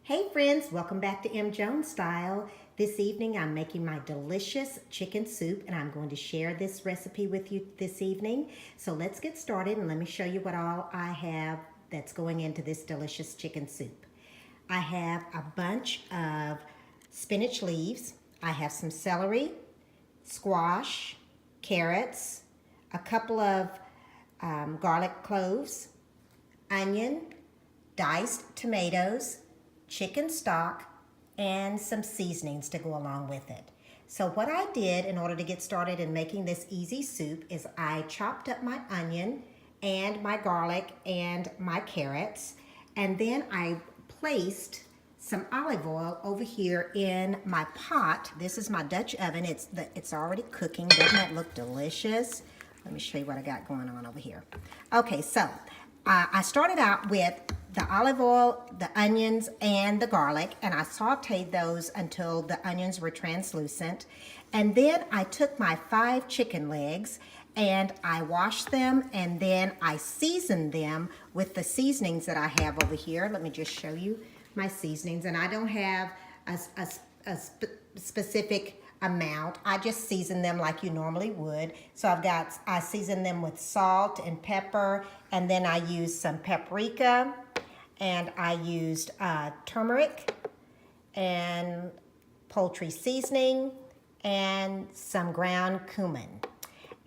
Hey friends, welcome back to M. Jones Style. This evening I'm making my delicious chicken soup and I'm going to share this recipe with you this evening. So let's get started and let me show you what all I have that's going into this delicious chicken soup. I have a bunch of spinach leaves. I have some celery, squash, carrots, a couple of garlic cloves, onion, diced tomatoes, chicken stock, and some seasonings to go along with it. So what I did in order to get started in making this easy soup is I chopped up my onion and my garlic and my carrots, and then I placed some olive oil over here in my pot. This is my Dutch oven. It's already cooking. Doesn't that look delicious? Let me show you what I got going on over here. Okay, so I started out with the olive oil, the onions, and the garlic, and I sauteed those until the onions were translucent. And then I took my 5 chicken legs and I washed them, and then I seasoned them with the seasonings that I have over here. Let me just show you my seasonings, and I don't have a specific amount. I just season them like you normally would. So I season them with salt and pepper, and then I use some paprika, and I used turmeric and poultry seasoning and some ground cumin.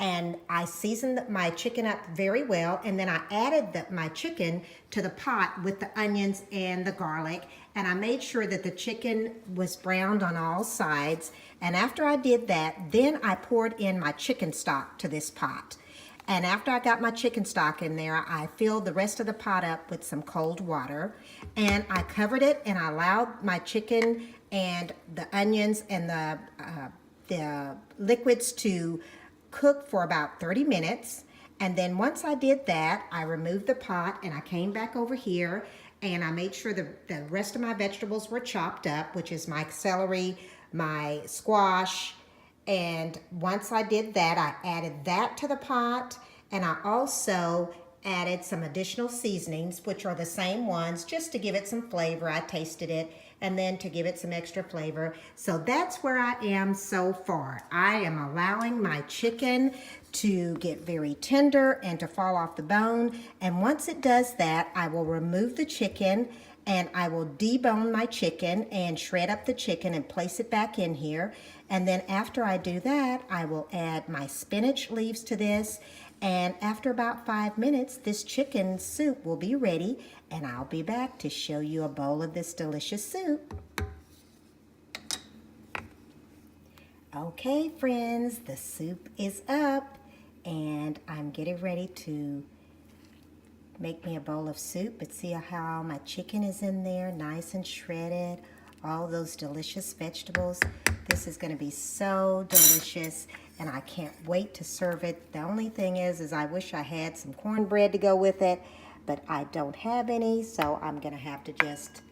And I seasoned my chicken up very well, and then I added my chicken to the pot with the onions and the garlic, and I made sure that the chicken was browned on all sides. And after I did that, then I poured in my chicken stock to this pot. And after I got my chicken stock in there, I filled the rest of the pot up with some cold water, and I covered it, and I allowed my chicken and the onions and the liquids to cook for about 30 minutes. And then once I did that, I removed the pot and I came back over here and I made sure the rest of my vegetables were chopped up, which is my celery, my squash. And once I did that, I added that to the pot, and I also added some additional seasonings, which are the same ones, just to give it some flavor. I tasted it, and then to give it some extra flavor. So that's where I am so far. I am allowing my chicken to get very tender and to fall off the bone. And once it does that, I will remove the chicken and I will debone my chicken and shred up the chicken and place it back in here. And then after I do that, I will add my spinach leaves to this. And after about 5 minutes, this chicken soup will be ready, and I'll be back to show you a bowl of this delicious soup. Okay, friends, the soup is up, and I'm getting ready to make me a bowl of soup. But see how my chicken is in there, nice and shredded, all those delicious vegetables. This is going to be so delicious, and I can't wait to serve it. The only thing is I wish I had some cornbread to go with it, but I don't have any, so I'm going to have to just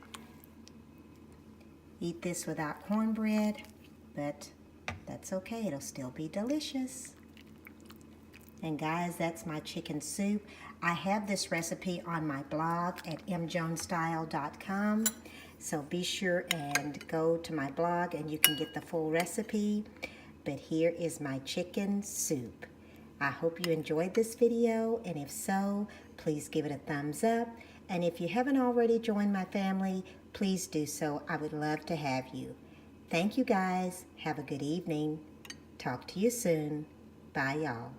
eat this without cornbread, but that's okay. It'll still be delicious. And guys, that's my chicken soup. I have this recipe on my blog at mjonesstyle.com. So be sure and go to my blog and you can get the full recipe. But here is my chicken soup. I hope you enjoyed this video, and if so, please give it a thumbs up. And if you haven't already joined my family, please do so. I would love to have you. Thank you guys. Have a good evening. Talk to you soon. Bye y'all.